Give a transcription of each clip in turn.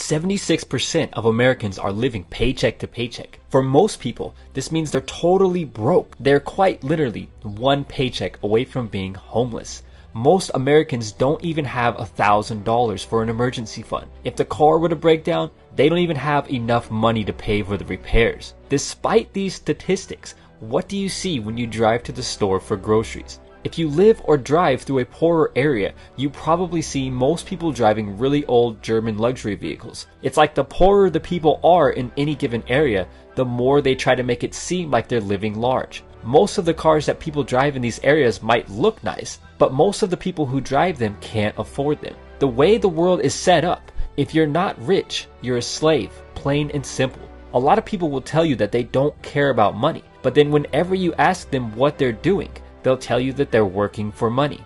76% of Americans are living paycheck to paycheck. For most people, this means they're totally broke. They're quite literally one paycheck away from being homeless. Most Americans don't even have $1,000 for an emergency fund. If the car were to break down, they don't even have enough money to pay for the repairs. Despite these statistics, what do you see when you drive to the store for groceries? If you live or drive through a poorer area, you probably see most people driving really old German luxury vehicles. It's like the poorer the people are in any given area, the more they try to make it seem like they're living large. Most of the cars that people drive in these areas might look nice, but most of the people who drive them can't afford them. The way the world is set up, if you're not rich, you're a slave, plain and simple. A lot of people will tell you that they don't care about money, but then whenever you ask them what they're doing, they'll tell you that they're working for money.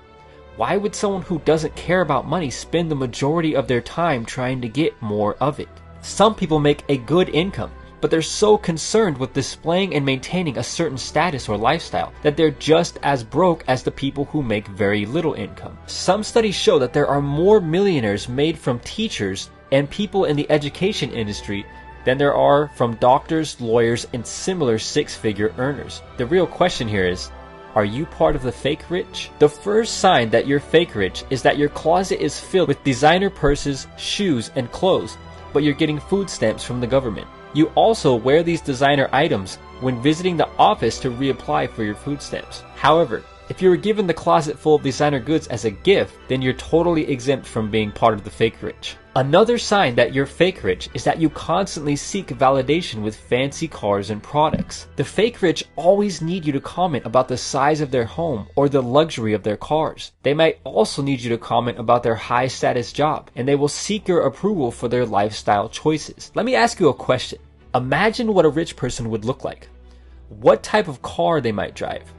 Why would someone who doesn't care about money spend the majority of their time trying to get more of it? Some people make a good income, but they're so concerned with displaying and maintaining a certain status or lifestyle that they're just as broke as the people who make very little income. Some studies show that there are more millionaires made from teachers and people in the education industry than there are from doctors, lawyers, and similar six-figure earners. The real question here is, are you part of the fake rich? The first sign that you're fake rich is that your closet is filled with designer purses, shoes, and clothes, but you're getting food stamps from the government. You also wear these designer items when visiting the office to reapply for your food stamps. However, if you were given the closet full of designer goods as a gift, then you're totally exempt from being part of the fake rich. Another sign that you're fake rich is that you constantly seek validation with fancy cars and products. The fake rich always need you to comment about the size of their home or the luxury of their cars. They might also need you to comment about their high status job, and they will seek your approval for their lifestyle choices. Let me ask you a question. Imagine what a rich person would look like. What type of car they might drive.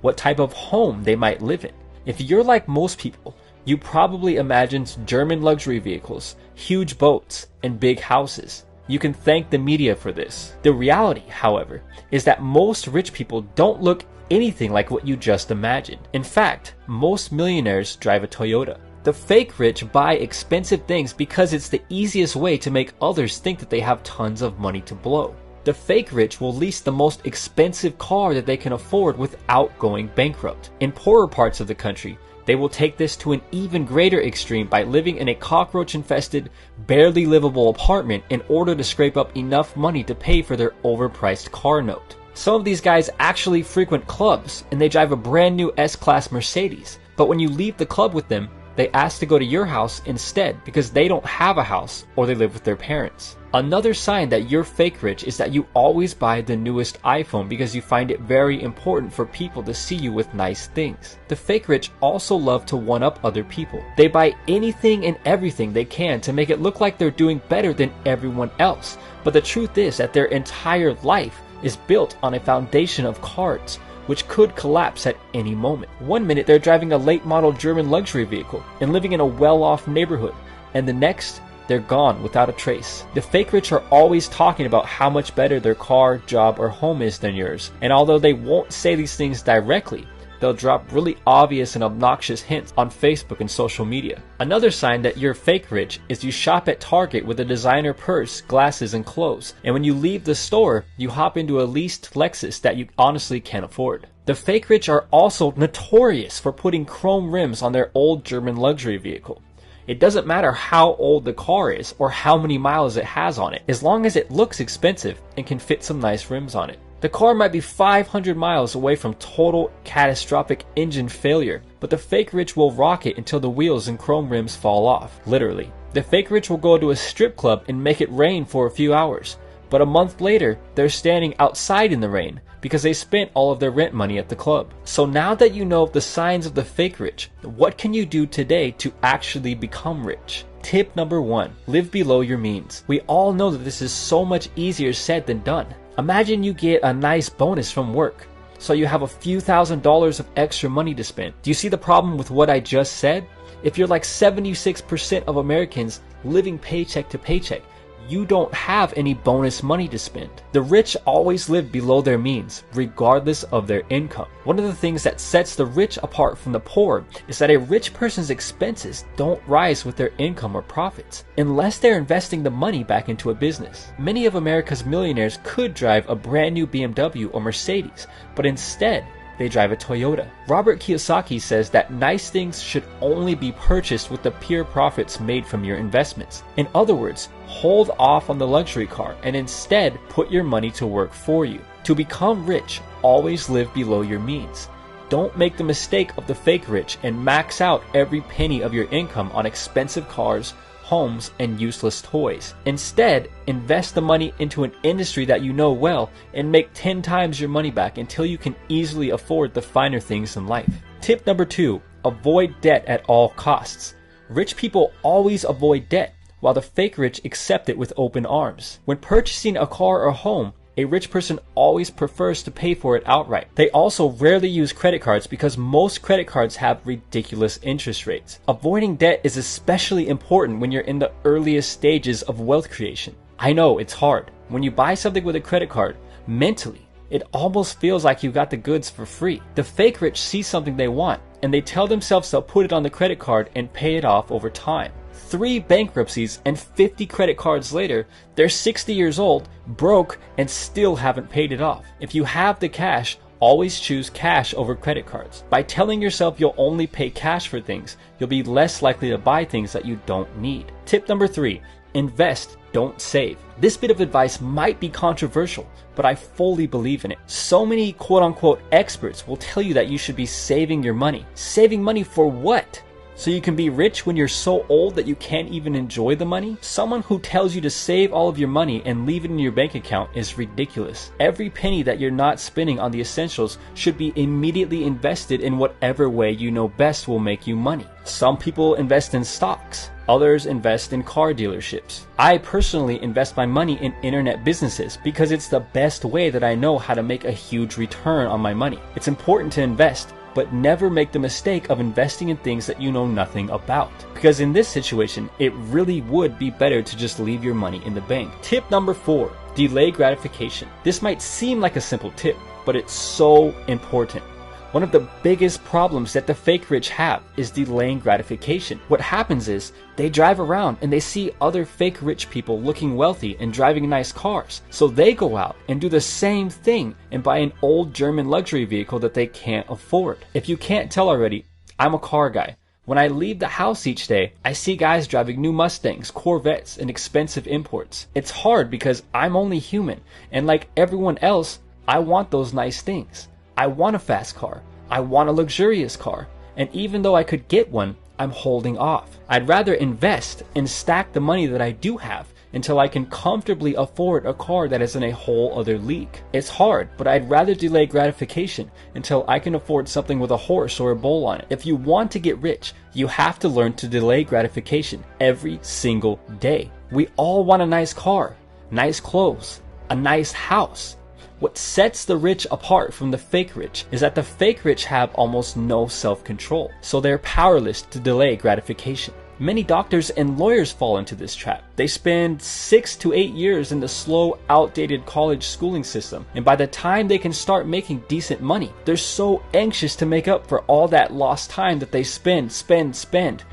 What type of home they might live in. If you're like most people, you probably imagined German luxury vehicles, huge boats, and big houses. You can thank the media for this. The reality, however, is that most rich people don't look anything like what you just imagined. In fact, most millionaires drive a Toyota. The fake rich buy expensive things because it's the easiest way to make others think that they have tons of money to blow. The fake rich will lease the most expensive car that they can afford without going bankrupt. In poorer parts of the country, they will take this to an even greater extreme by living in a cockroach-infested, barely livable apartment in order to scrape up enough money to pay for their overpriced car note. Some of these guys actually frequent clubs and they drive a brand new S-Class Mercedes, but when you leave the club with them, they ask to go to your house instead because they don't have a house or they live with their parents. Another sign that you're fake rich is that you always buy the newest iPhone because you find it very important for people to see you with nice things. The fake rich also love to one-up other people. They buy anything and everything they can to make it look like they're doing better than everyone else. But the truth is that their entire life is built on a foundation of cards, which could collapse at any moment. One minute they're driving a late model German luxury vehicle and living in a well-off neighborhood, and the next, they're gone without a trace. The fake rich are always talking about how much better their car, job, or home is than yours, and although they won't say these things directly, they'll drop really obvious and obnoxious hints on Facebook and social media. Another sign that you're fake rich is you shop at Target with a designer purse, glasses, and clothes, and when you leave the store, you hop into a leased Lexus that you honestly can't afford. The fake rich are also notorious for putting chrome rims on their old German luxury vehicle. It doesn't matter how old the car is or how many miles it has on it, as long as it looks expensive and can fit some nice rims on it. The car might be 500 miles away from total catastrophic engine failure, but the fake rich will rock it until the wheels and chrome rims fall off, literally. The fake rich will go to a strip club and make it rain for a few hours, but a month later, they're standing outside in the rain because they spent all of their rent money at the club. So now that you know the signs of the fake rich, what can you do today to actually become rich? Tip number 1, live below your means. We all know that this is so much easier said than done. Imagine you get a nice bonus from work, so you have a few $1,000s of extra money to spend. Do you see the problem with what I just said? If you're like 76% of Americans living paycheck to paycheck, you don't have any bonus money to spend. The rich always live below their means, regardless of their income. One of the things that sets the rich apart from the poor is that a rich person's expenses don't rise with their income or profits, unless they're investing the money back into a business. Many of America's millionaires could drive a brand new BMW or Mercedes, but instead, they drive a Toyota. Robert Kiyosaki says that nice things should only be purchased with the pure profits made from your investments. In other words, hold off on the luxury car and instead put your money to work for you. To become rich, always live below your means. Don't make the mistake of the fake rich and max out every penny of your income on expensive cars, homes, and useless toys. Instead, invest the money into an industry that you know well and make 10 times your money back until you can easily afford the finer things in life. Tip number 2, avoid debt at all costs. Rich people always avoid debt, while the fake rich accept it with open arms. When purchasing a car or home, a rich person always prefers to pay for it outright. They also rarely use credit cards because most credit cards have ridiculous interest rates. Avoiding debt is especially important when you're in the earliest stages of wealth creation. I know it's hard. When you buy something with a credit card, mentally, it almost feels like you got the goods for free. The fake rich see something they want, and they tell themselves they'll put it on the credit card and pay it off over time. 3 bankruptcies and 50 credit cards later, they're 60 years old, broke, and still haven't paid it off. If you have the cash, always choose cash over credit cards. By telling yourself you'll only pay cash for things, you'll be less likely to buy things that you don't need. Tip number 3, invest, don't save. This bit of advice might be controversial, but I fully believe in it. So many quote-unquote experts will tell you that you should be saving your money. Saving money for what? So you can be rich when you're so old that you can't even enjoy the money? Someone who tells you to save all of your money and leave it in your bank account is ridiculous. Every penny that you're not spending on the essentials should be immediately invested in whatever way you know best will make you money. Some people invest in stocks. Others invest in car dealerships. I personally invest my money in internet businesses because it's the best way that I know how to make a huge return on my money. It's important to invest, but never make the mistake of investing in things that you know nothing about. Because in this situation, it really would be better to just leave your money in the bank. Tip number 4, delay gratification. This might seem like a simple tip, but it's so important. One of the biggest problems that the fake rich have is delaying gratification. What happens is they drive around and they see other fake rich people looking wealthy and driving nice cars. So they go out and do the same thing and buy an old German luxury vehicle that they can't afford. If you can't tell already, I'm a car guy. When I leave the house each day, I see guys driving new Mustangs, Corvettes, and expensive imports. It's hard because I'm only human, and like everyone else, I want those nice things. I want a fast car. I want a luxurious car. And even though I could get one, I'm holding off. I'd rather invest and stack the money that I do have until I can comfortably afford a car that is in a whole other league. It's hard, but I'd rather delay gratification until I can afford something with a horse or a bull on it. If you want to get rich, you have to learn to delay gratification every single day. We all want a nice car, nice clothes, a nice house. What sets the rich apart from the fake rich is that the fake rich have almost no self-control, so they're powerless to delay gratification. Many doctors and lawyers fall into this trap. They spend 6 to 8 years in the slow, outdated college schooling system, and by the time they can start making decent money, they're so anxious to make up for all that lost time that they spend,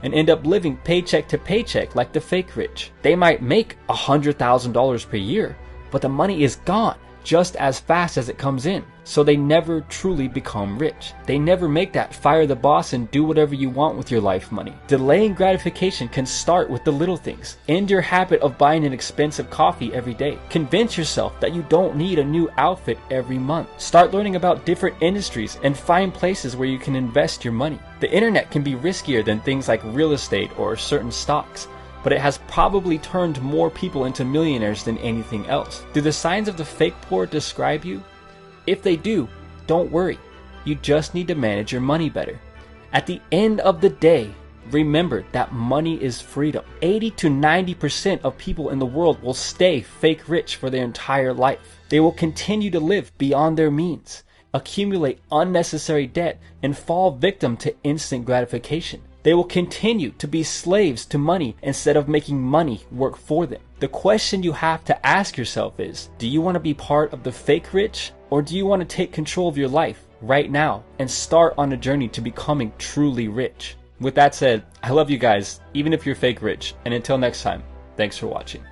and end up living paycheck to paycheck like the fake rich. They might make $100,000 per year, but the money is gone just as fast as it comes in. So they never truly become rich. They never make that fire the boss and do whatever you want with your life money. Delaying gratification can start with the little things. End your habit of buying an expensive coffee every day. Convince yourself that you don't need a new outfit every month. Start learning about different industries and find places where you can invest your money. The internet can be riskier than things like real estate or certain stocks, but it has probably turned more people into millionaires than anything else. Do the signs of the fake poor describe you? If they do, don't worry. You just need to manage your money better. At the end of the day, remember that money is freedom. 80 to 90% of people in the world will stay fake rich for their entire life. They will continue to live beyond their means, accumulate unnecessary debt, and fall victim to instant gratification. They will continue to be slaves to money instead of making money work for them. The question you have to ask yourself is, do you want to be part of the fake rich, or do you want to take control of your life right now and start on a journey to becoming truly rich? With that said, I love you guys, even if you're fake rich. And until next time, thanks for watching.